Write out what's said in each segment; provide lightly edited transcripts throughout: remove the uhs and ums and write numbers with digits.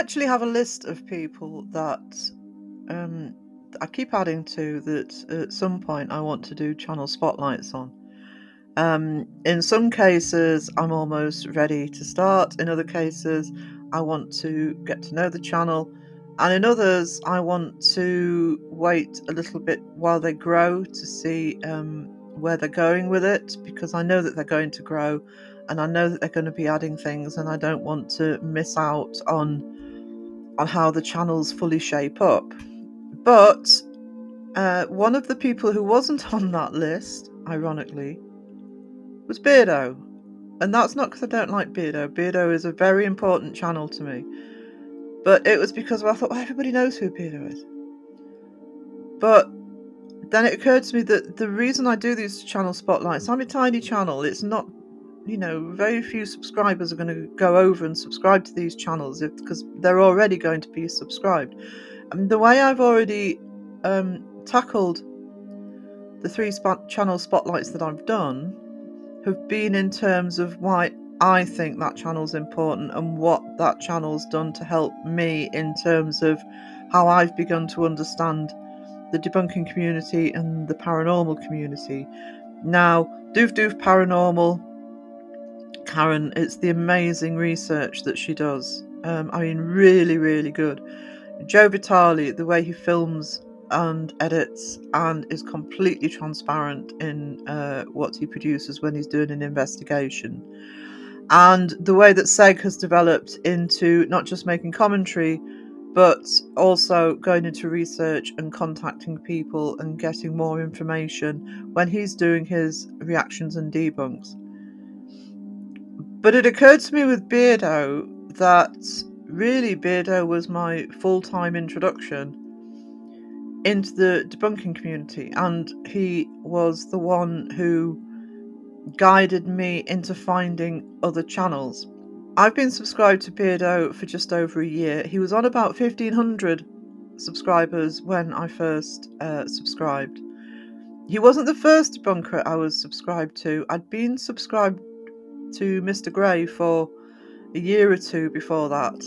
actually have a list of people that I keep adding to that at some point I want to do channel spotlights on. In some cases, I'm almost ready to start. In other cases, I want to get to know the channel. And in others, I want to wait a little bit while they grow to see where they're going with it, because I know that they're going to grow and I know that they're going to be adding things, and I don't want to miss out on how the channels fully shape up. But one of the people who wasn't on that list, ironically, was Beardo. And that's not because I don't like Beardo. Beardo is a very important channel to me. But it was because I thought, well, everybody knows who Beardo is. But then it occurred to me that the reason I do these channel spotlights, I'm a tiny channel. It's not, very few subscribers are going to go over and subscribe to these channels because they're already going to be subscribed. And the way I've already tackled the 3 channel spotlights that I've done have been in terms of why I think that channel's important and what that channel's done to help me in terms of how I've begun to understand the debunking community and the paranormal community. Now, Doof Doof Paranormal, Karen, it's the amazing research that she does. Really, really good. Joe Vitale, the way he films and edits and is completely transparent in what he produces when he's doing an investigation. And the way that Seg has developed into not just making commentary, but also going into research and contacting people and getting more information when he's doing his reactions and debunks. But it occurred to me with Beardo that really Beardo was my full-time introduction into the debunking community, and he was the one who guided me into finding other channels. I've been subscribed to Beardo for just over a year. He was on about 1,500 subscribers when I first subscribed. He wasn't the first debunker I was subscribed to. I'd been subscribed to Mr. Gray for a year or two before that.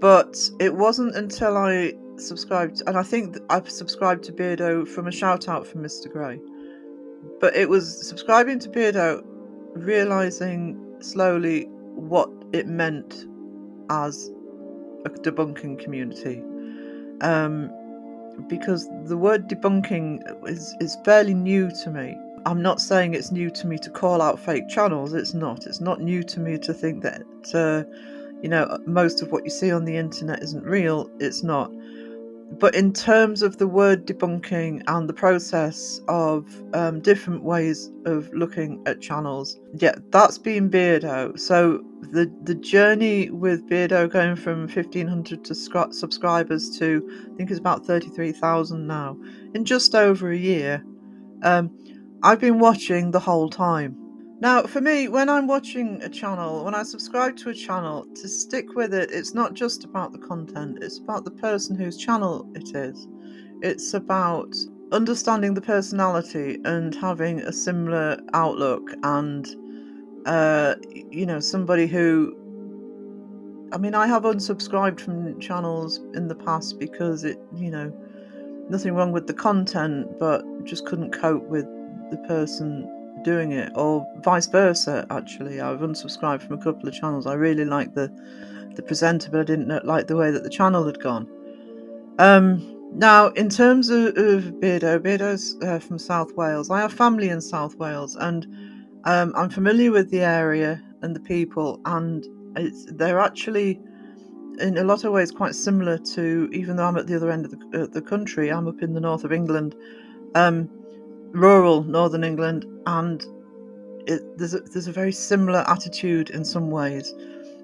But it wasn't until I subscribed, and I think I've subscribed to Beardo from a shout out from Mr. Gray. But it was subscribing to Beardo, realising slowly what it meant as a debunking community. Because the word debunking is fairly new to me. I'm not saying it's new to me to call out fake channels. It's not. It's not new to me to think that, most of what you see on the internet isn't real. It's not. But in terms of the word debunking and the process of different ways of looking at channels, yeah, that's been Beardo. So the journey with Beardo going from 1,500 to subscribers to, I think it's about 33,000 now, in just over a year, I've been watching the whole time. Now, for me, when I'm watching a channel, when I subscribe to a channel, to stick with it, it's not just about the content, it's about the person whose channel it is. It's about understanding the personality and having a similar outlook and, somebody who... I have unsubscribed from channels in the past because nothing wrong with the content, but just couldn't cope with the person doing it, or vice versa. Actually, I've unsubscribed from a couple of channels. I really liked the presenter, but I didn't like the way that the channel had gone. Now, in terms of Beardo's from South Wales. I have family in South Wales, and I'm familiar with the area and the people, and they're actually in a lot of ways quite similar to, even though I'm at the other end of the country, I'm up in the north of England, rural northern England, and there's a very similar attitude in some ways.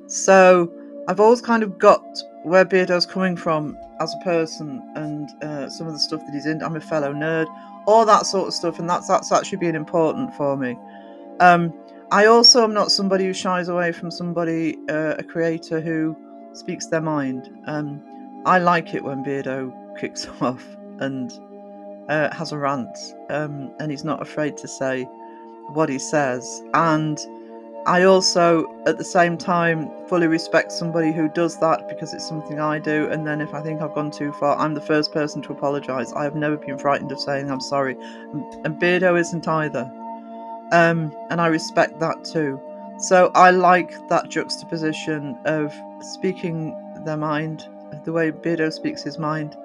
So I've always kind of got where Beardo's coming from as a person, and some of the stuff that he's in. I'm a fellow nerd, all that sort of stuff, and that's actually been important for me. I also am not somebody who shies away from somebody, a creator who speaks their mind. I like it when Beardo kicks off and has a rant, and he's not afraid to say what he says. And I also, at the same time, fully respect somebody who does that because it's something I do. And then if I think I've gone too far, I'm the first person to apologise. I have never been frightened of saying I'm sorry. And Beardo isn't either. And I respect that too. So I like that juxtaposition of speaking their mind, the way Beardo speaks his mind.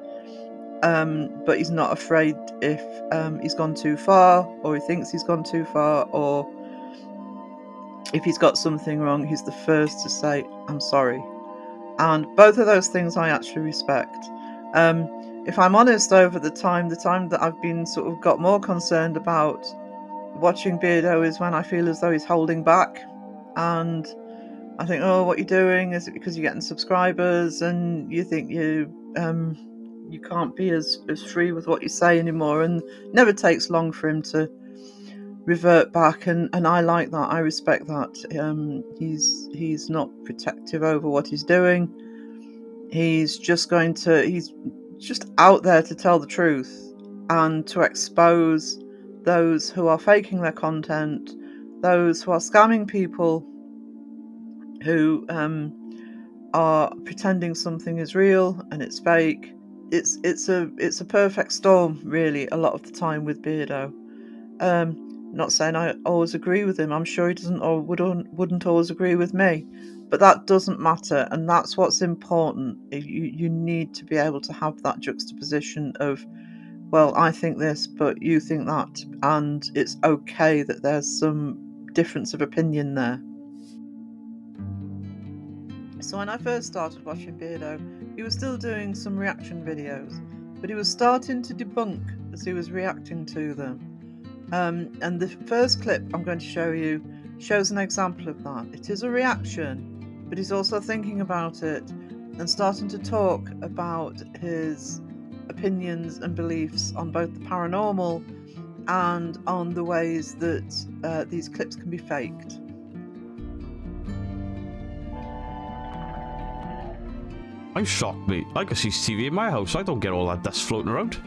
But he's not afraid if he's gone too far, or he thinks he's gone too far, or if he's got something wrong, he's the first to say, I'm sorry. And both of those things I actually respect. If I'm honest, over the time that I've been sort of got more concerned about watching Beardo is when I feel as though he's holding back. And I think, oh, what you're doing, is it because you're getting subscribers and you think you can't be as free with what you say anymore? And it never takes long for him to revert back, and I like that. I respect that. He's not protective over what he's doing. He's just out there to tell the truth and to expose those who are faking their content, those who are scamming people, who are pretending something is real and it's fake. It's a perfect storm, really, a lot of the time with Beardo. Not saying I always agree with him. I'm sure he doesn't or wouldn't always agree with me, but that doesn't matter, and that's what's important. You need to be able to have that juxtaposition of, well, I think this, but you think that, and it's okay that there's some difference of opinion there. So when I first started watching Beardo, he was still doing some reaction videos, but he was starting to debunk as he was reacting to them. And the first clip I'm going to show you shows an example of that. It is a reaction, but he's also thinking about it and starting to talk about his opinions and beliefs on both the paranormal and on the ways that these clips can be faked. I'm shocked, mate. I got CCTV in my house. I don't get all that dust floating around.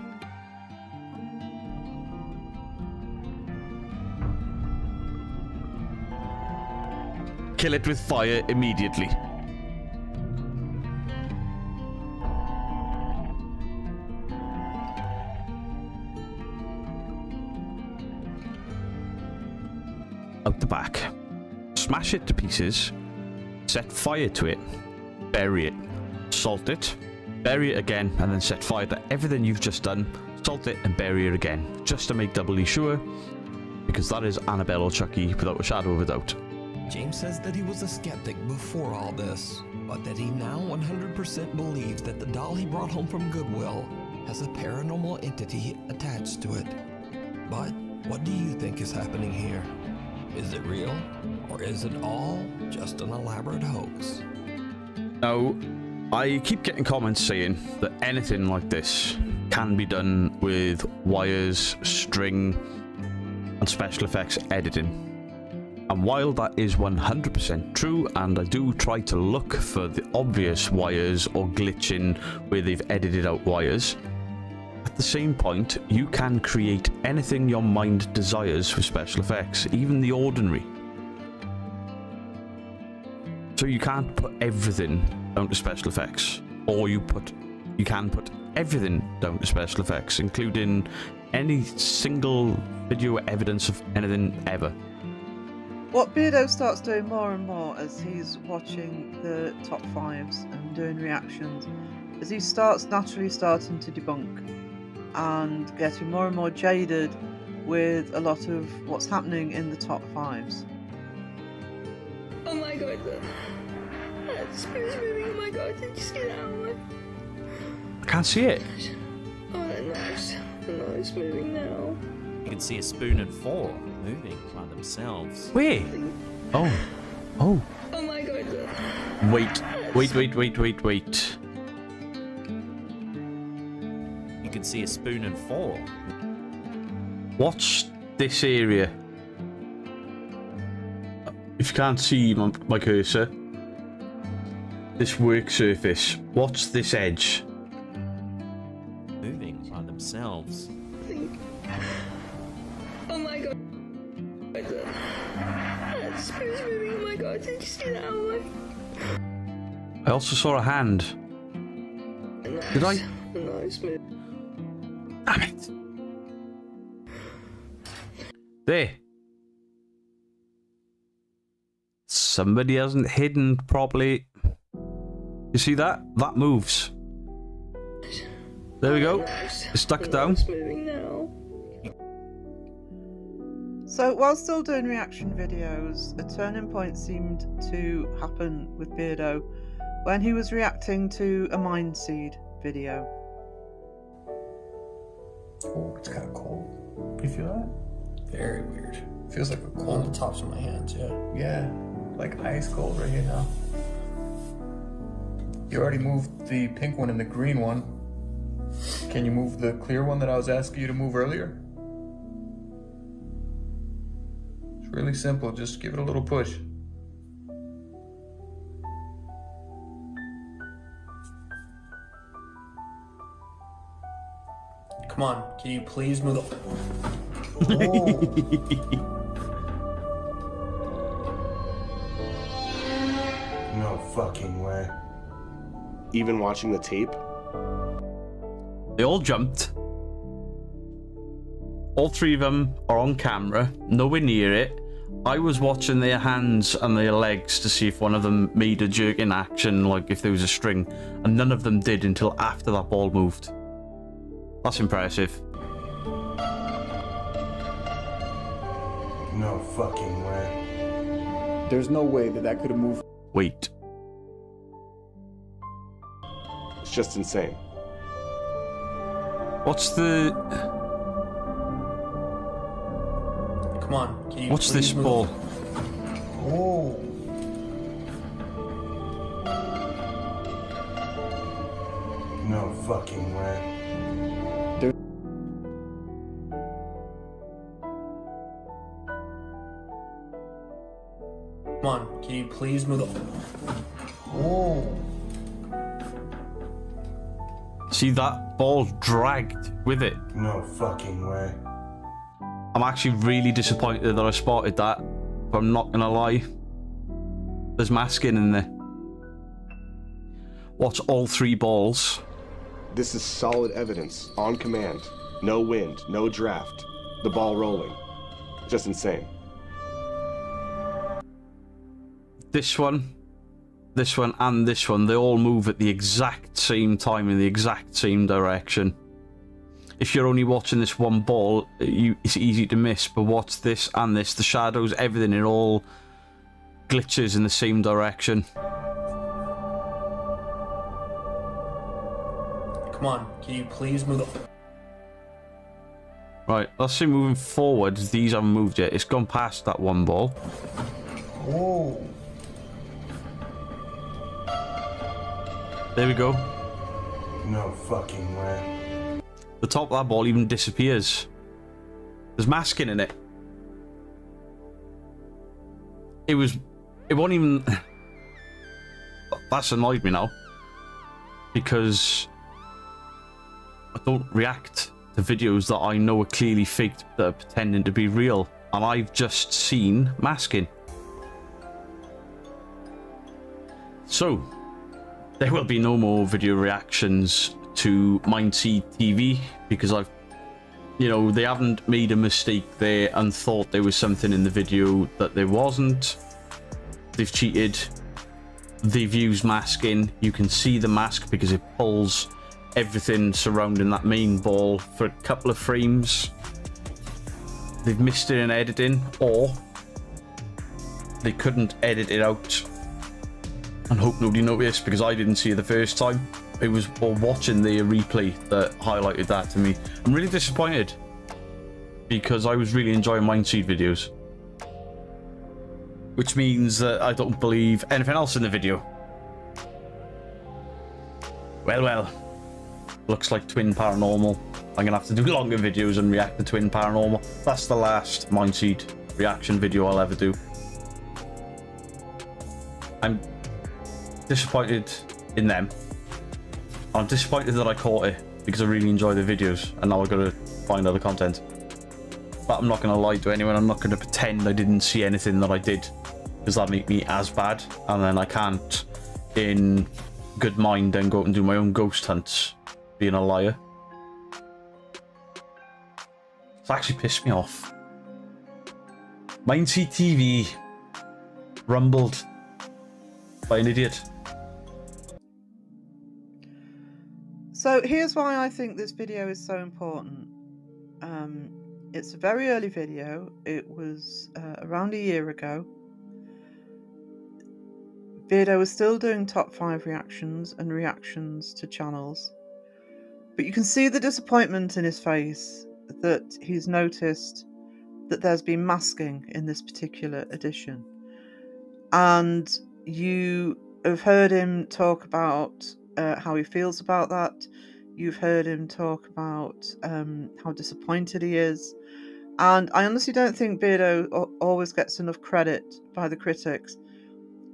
Kill it with fire immediately. Out the back. Smash it to pieces. Set fire to it. Bury it. Salt it. Bury it again, and then set fire to everything you've just done. Salt it and bury it again. Just to make doubly sure. Because that is Annabelle or Chucky without a shadow of a doubt. James says that he was a skeptic before all this, but that he now 100% believes that the doll he brought home from Goodwill has a paranormal entity attached to it. But what do you think is happening here? Is it real, or is it all just an elaborate hoax? Now, I keep getting comments saying that anything like this can be done with wires, string, and special effects editing. And while that is 100% true, and I do try to look for the obvious wires or glitching where they've edited out wires, at the same point, you can create anything your mind desires with special effects, even the ordinary. So you can't put everything down to special effects, or you can put everything down to special effects, including any single video evidence of anything ever. What Beardo starts doing more and more as he's watching the top fives and doing reactions is he starts naturally starting to debunk and getting more and more jaded with a lot of what's happening in the top fives. Oh my god, that spirit's moving. Oh my god, did you see that? I can't see it. Oh, that nose. The nose moving now. You can see a spoon and fork moving by themselves. Wait. Oh. Oh. Oh my god. Wait. You can see a spoon and fork. Watch this area. If you can't see my cursor, this work surface. Watch this edge. Moving by themselves. Oh my god. Spirit's moving. Oh my god, did you see that? Oh my... I also saw a hand. Did I? Nice move. Damn it. There. Somebody hasn't hidden properly. You see that? That moves. There we go. It's stuck down. It's moving now. So while still doing reaction videos, a turning point seemed to happen with Beardo when he was reacting to a Mind Seed video. Oh, it's kind of cold. You feel that? Very weird. Feels like a cold. On the tops of my hands, yeah. Yeah, like ice cold right here now. You already moved the pink one and the green one. Can you move the clear one that I was asking you to move earlier? It's really simple, just give it a little push. Come on, can you please move the... No fucking way. Even watching the tape? They all jumped. All three of them are on camera, nowhere near it. I was watching their hands and their legs to see if one of them made a jerk in action, like if there was a string, and none of them did until after that ball moved. That's impressive. No fucking way. There's no way that that could have moved. Wait. It's just insane. What's the... Come on, can you What's this please ball? Oh. No fucking way. Come on, can you please move the... Oh. See, that ball dragged with it. No fucking way. I'm actually really disappointed that I spotted that, but I'm not gonna lie. There's masking in there. Watch all three balls. This is solid evidence, on command. No wind, no draft. The ball rolling. Just insane. This one, and this one, they all move at the exact same time in the exact same direction. If you're only watching this one ball, it's easy to miss, but watch this and this, the shadows, everything, it all glitches in the same direction. Come on, can you please move the... Right, let's see, moving forward, these haven't moved yet. It's gone past that one ball. Oh. There we go. No fucking way. The top of that ball even disappears. There's masking in it. It won't even... That's annoyed me now. Because I don't react to videos that I know are clearly faked that are pretending to be real. And I've just seen masking. So, there will be no more video reactions to Mindseed TV because they haven't made a mistake there and thought there was something in the video that there wasn't. They've cheated. They've used masking. You can see the mask because it pulls everything surrounding that main ball for a couple of frames. They've missed it in editing, or they couldn't edit it out and hope nobody noticed because I didn't see it the first time. It was while watching the replay that highlighted that to me. I'm really disappointed because I was really enjoying Mindseed videos, which means that I don't believe anything else in the video. Well, looks like Twin Paranormal. I'm gonna have to do longer videos and react to Twin Paranormal. That's the last Mindseed reaction video I'll ever do. I'm disappointed in them. I'm disappointed that I caught it because I really enjoy the videos and now I've got to find other content. But I'm not going to lie to anyone. I'm not going to pretend I didn't see anything that I did. Does that make me as bad? And then I can't, in good mind, then go out and do my own ghost hunts, being a liar. It's actually pissed me off. Mindseat TV rumbled by an idiot. So here's why I think this video is so important. It's a very early video. It was around a year ago. Beardo was still doing top 5 reactions and reactions to channels. But you can see the disappointment in his face that he's noticed that there's been masking in this particular edition. And you have heard him talk about how he feels about that. You've heard him talk about how disappointed he is. And I honestly don't think Beardo always gets enough credit by the critics,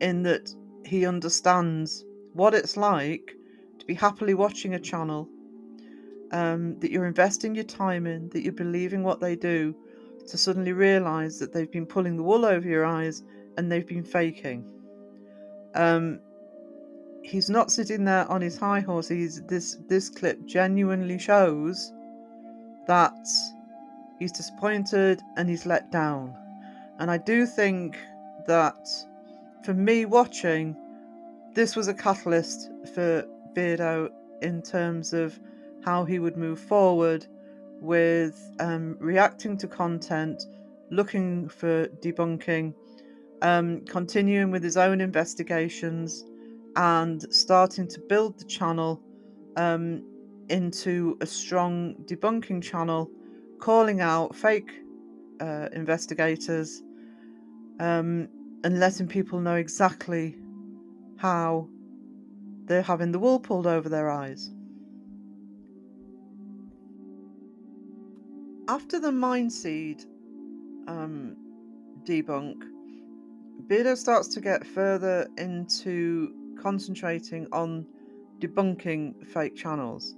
in that he understands what it's like to be happily watching a channel that you're investing your time in, that you're believing what they do, to suddenly realise that they've been pulling the wool over your eyes and they've been faking. He's not sitting there on his high horse. This clip genuinely shows that he's disappointed and he's let down. And I do think that, for me watching, this was a catalyst for Beardo in terms of how he would move forward with reacting to content, looking for debunking, continuing with his own investigations, and starting to build the channel into a strong debunking channel, calling out fake investigators, and letting people know exactly how they're having the wool pulled over their eyes. After the Mindseed debunk, Beardo starts to get further into concentrating on debunking fake channels.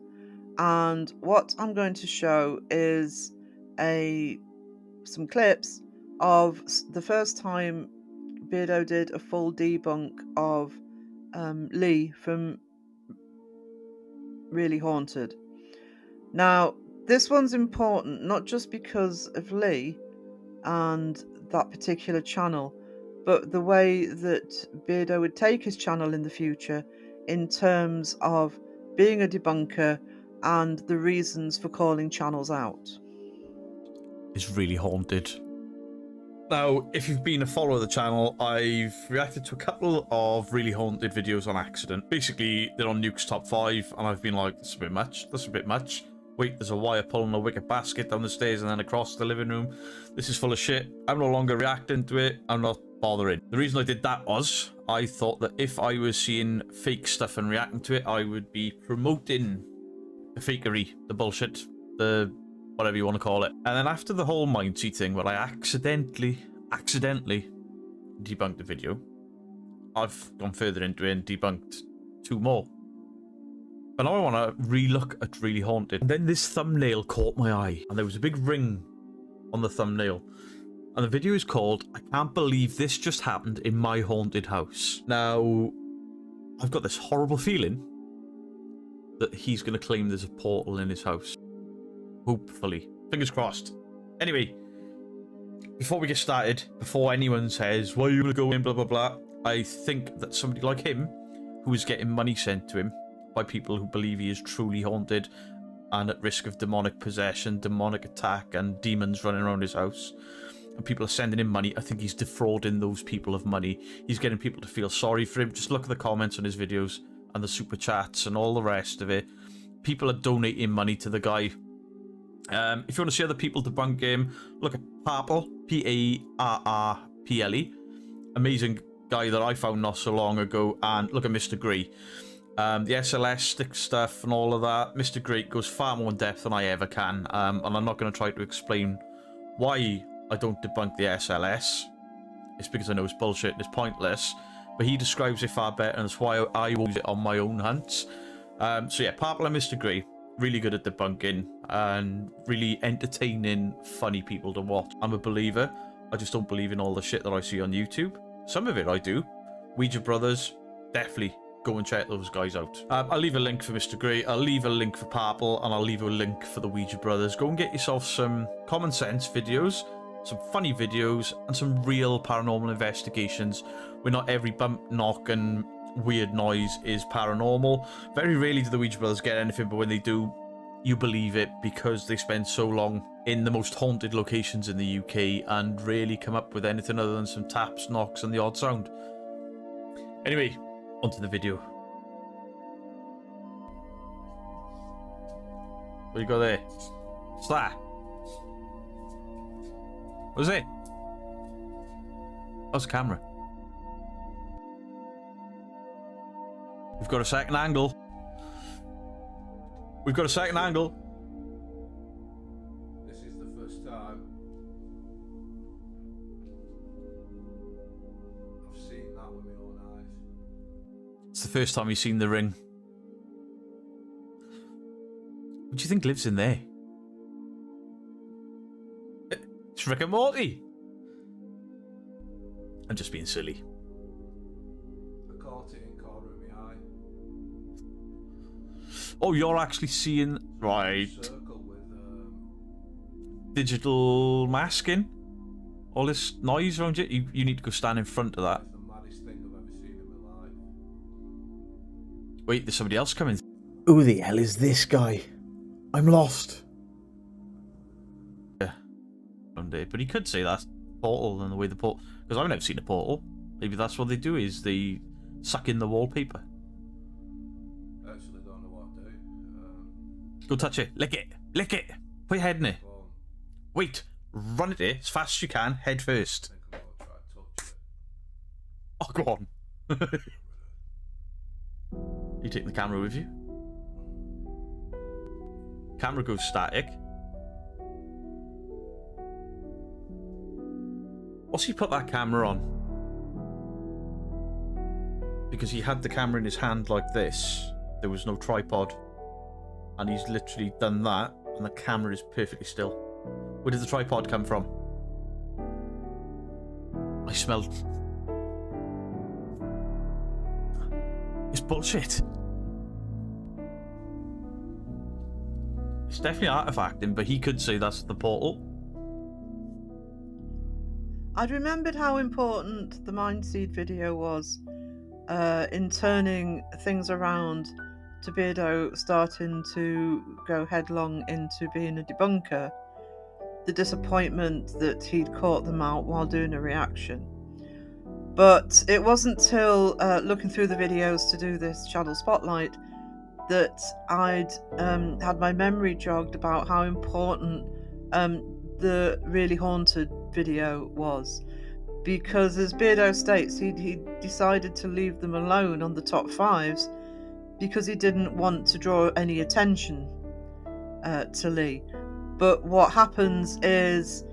And what I'm going to show is some clips of the first time Beardo did a full debunk of Lee from Really Haunted. Now, this one's important not just because of Lee and that particular channel, but the way that Beardo would take his channel in the future in terms of being a debunker and the reasons for calling channels out. It's Really Haunted. Now, if you've been a follower of the channel, I've reacted to a couple of Really Haunted videos on accident. Basically, they're on Nuke's top 5, and I've been like, that's a bit much, that's a bit much. Wait, there's a wire pulling a wicker basket down the stairs and then across the living room. This is full of shit. I'm no longer reacting to it. I'm not bothering. The reason I did that was I thought that if I was seeing fake stuff and reacting to it, I would be promoting the fakery, the bullshit, the whatever you want to call it. And then after the whole Mindseat thing where I accidentally debunked the video, I've gone further into it and debunked 2 more. But now I want to re-look at Really Haunted. And then this thumbnail caught my eye, and there was a big ring on the thumbnail. And the video is called, I Can't Believe This Just Happened in My Haunted House. Now, I've got this horrible feeling that he's going to claim there's a portal in his house. Hopefully. Fingers crossed. Anyway, before we get started, before anyone says, why are you going to go in, blah, blah, blah, I think that somebody like him, who is getting money sent to him by people who believe he is truly haunted and at risk of demonic possession, demonic attack, and demons running around his house, and people are sending him money, I think he's defrauding those people of money. He's getting people to feel sorry for him. Just look at the comments on his videos and the super chats and all the rest of it. People are donating money to the guy. If you want to see other people debunk him, look at Parple, P-A-R-R-P-L-E. Amazing guy that I found not so long ago. And look at Mr. Grey. The SLS stick stuff and all of that. Mr. Grey goes far more in depth than I ever can. And I'm not going to try to explain why I don't debunk the SLS. It's because I know it's bullshit and it's pointless. But he describes it far better, and that's why I use it on my own hunts. So yeah, Parple and Mr. Grey, really good at debunking and really entertaining, funny people to watch. I'm a believer. I just don't believe in all the shit that I see on YouTube. some of it I do. Ouija Brothers, definitely go and check those guys out. I'll leave a link for Mr. Grey, I'll leave a link for Purple, and I'll leave a link for the Ouija Brothers. Go and get yourself some common sense videos, some funny videos, and some real paranormal investigations where not every bump, knock, and weird noise is paranormal. Very rarely do the Ouija Brothers get anything, but when they do, you believe it because they spend so long in the most haunted locations in the UK and rarely come up with anything other than some taps, knocks, and the odd sound. Anyway, onto the video. What do you got there? What's that? What is it? What's the camera? We've got a second angle. We've got a second angle. This is the first time I've seen that with my own eyes. It's the first time you've seen the ring. What do you think lives in there? It's Rick and Morty. I'm just being silly. I caught it in corner of my eye. Oh, you're actually seeing... Right. Circle with digital masking? All this noise around you? You need to go stand in front of that. the maddest thing I've ever seen in my life. Wait, there's somebody else coming. Who the hell is this guy? I'm lost. Yeah. But he could say that's portal and the way the portal... Because I've never seen a portal. Maybe that's what they do, is they suck in the wallpaper. I actually don't know what to do. Go touch it. Lick it. Lick it. Put your head in it. Well, Wait. Run at it as fast as you can. Head first. I think I'm going to try and touch it. Oh, go on. You take the camera with you. Camera goes static. What's he put that camera on? Because he had the camera in his hand like this. There was no tripod. And he's literally done that. And the camera is perfectly still. Where did the tripod come from? I smelled... It's bullshit. It's definitely artifacting, but he could say that's the portal. I'd remembered how important the Mindseed video was in turning things around to Beardo starting to go headlong into being a debunker. The disappointment that he'd caught them out while doing a reaction. But it wasn't till looking through the videos to do this channel spotlight that I'd had my memory jogged about how important the Really Haunted video was. Because as Beardo states, he decided to leave them alone on the top 5s because he didn't want to draw any attention to Lee. But what happens is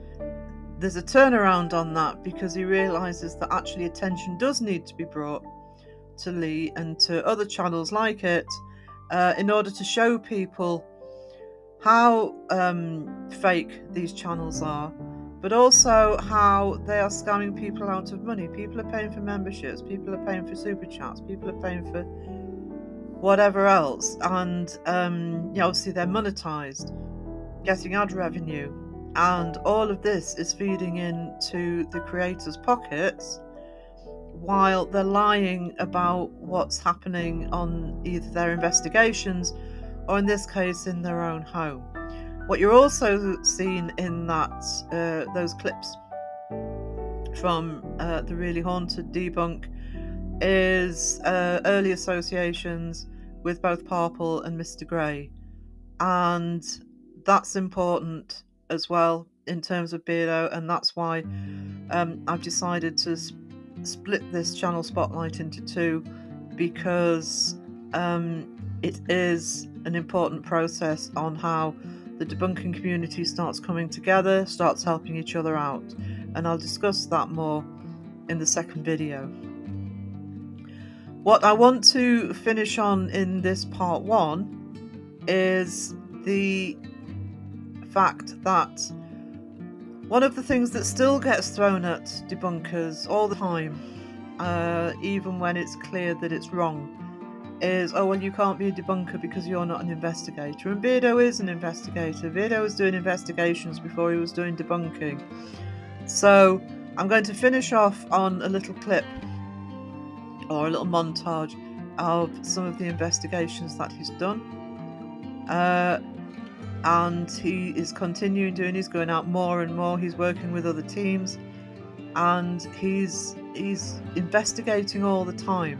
there's a turnaround on that because he realises that actually attention does need to be brought to Lee and to other channels like it in order to show people how fake these channels are, but also how they are scamming people out of money. People are paying for memberships, people are paying for super chats, people are paying for whatever else, and obviously they're monetized, getting ad revenue, and all of this is feeding into the creators' pockets while they're lying about what's happening on either their investigations or in this case in their own home. What you're also seeing in that those clips from the Really Haunted debunk is early associations with both Purple and Mr. Grey, and that's important as well in terms of Beardo, and that's why I've decided to split this channel spotlight into 2, because it is an important process on how the debunking community starts coming together, starts helping each other out, and I'll discuss that more in the second video. What I want to finish on in this part 1 is the fact that one of the things that still gets thrown at debunkers all the time even when it's clear that it's wrong, is, oh, well, you can't be a debunker because you're not an investigator. And Beardo is an investigator. Beardo was doing investigations before he was doing debunking. So I'm going to finish off on a little clip or a little montage of some of the investigations that he's done. And he is continuing doing, he's going out more and more, he's working with other teams, and he's investigating all the time.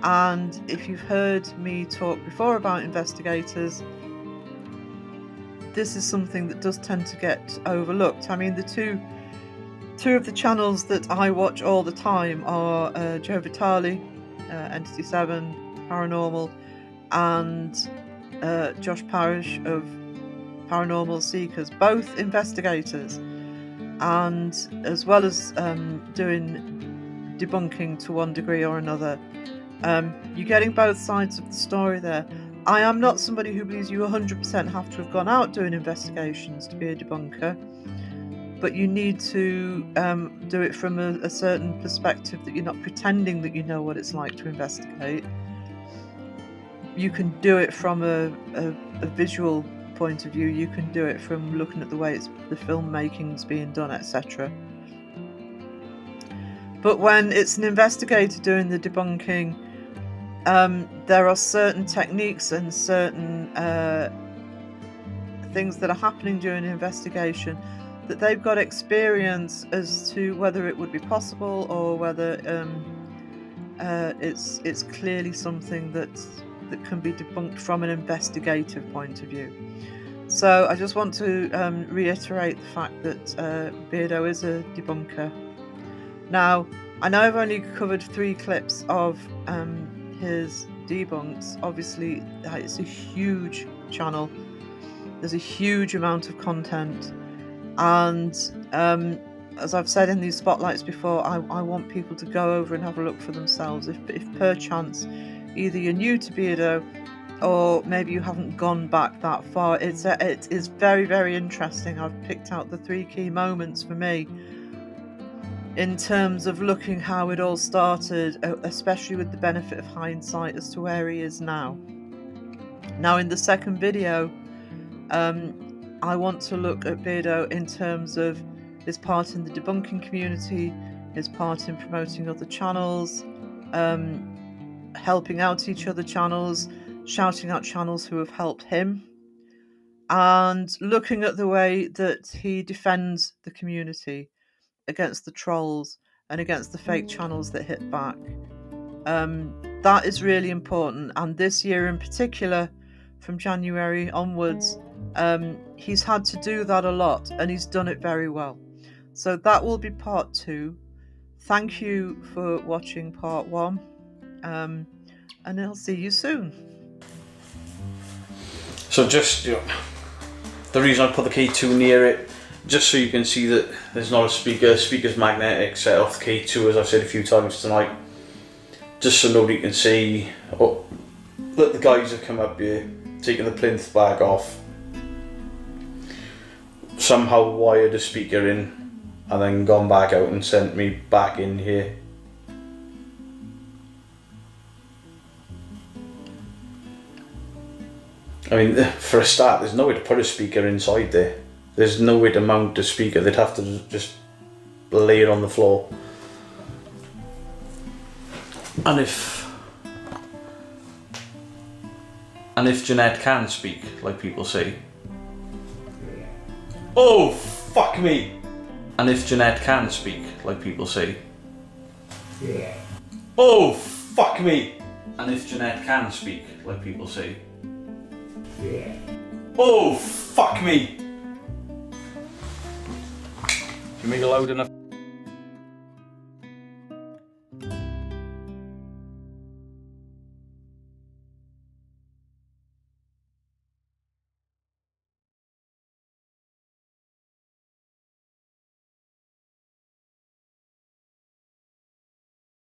And if you've heard me talk before about investigators, this is something that does tend to get overlooked. I mean, the two of the channels that I watch all the time are Joe Vitale, Entity 7, Paranormal, and Josh Parrish of Paranormal Seekers, both investigators, and as well as doing debunking to one degree or another. You're getting both sides of the story there. I am not somebody who believes you 100% have to have gone out doing investigations to be a debunker, but you need to do it from a certain perspective, that you're not pretending that you know what it's like to investigate. You can do it from a visual point of view, you can do it from looking at the way the filmmaking's being done, etc. But when it's an investigator doing the debunking, there are certain techniques and certain things that are happening during an investigation that they've got experience as to whether it would be possible, or whether it's clearly something that can be debunked from an investigative point of view. So I just want to reiterate the fact that Beardo is a debunker. Now, I know I've only covered 3 clips of his debunks. Obviously, it's a huge channel. There's a huge amount of content. And as I've said in these spotlights before, I want people to go over and have a look for themselves. If perchance either you're new to Beardo, or maybe you haven't gone back that far, it is very, very interesting. I've picked out the 3 key moments for me in terms of looking how it all started, especially with the benefit of hindsight as to where he is now. Now, in the second video, I want to look at Beardo in terms of his part in the debunking community, his part in promoting other channels, helping out each other channels, shouting out channels who have helped him, and looking at the way that he defends the community against the trolls and against the fake channels that hit back. That is really important, and this year in particular, from January onwards, he's had to do that a lot, and he's done it very well. So that will be part 2. Thank you for watching part 1, and I'll see you soon. So just, the reason I put the K2 near it, just so you can see that there's not a speaker's magnetic, set off the K2 as I've said a few times tonight, just so nobody can see that the guys have come up here, taken the plinth bag off, somehow wired a speaker in, and then gone back out and sent me back in here. I mean, for a start, there's no way to put a speaker inside there. There's no way to mount a speaker. They'd have to just lay it on the floor. And if Jeanette can speak, like people say. Oh, fuck me! And if Jeanette can speak, like people say. Oh, fuck me! And if Jeanette can speak, like people say. Oh, fuck me! If you make it loud enough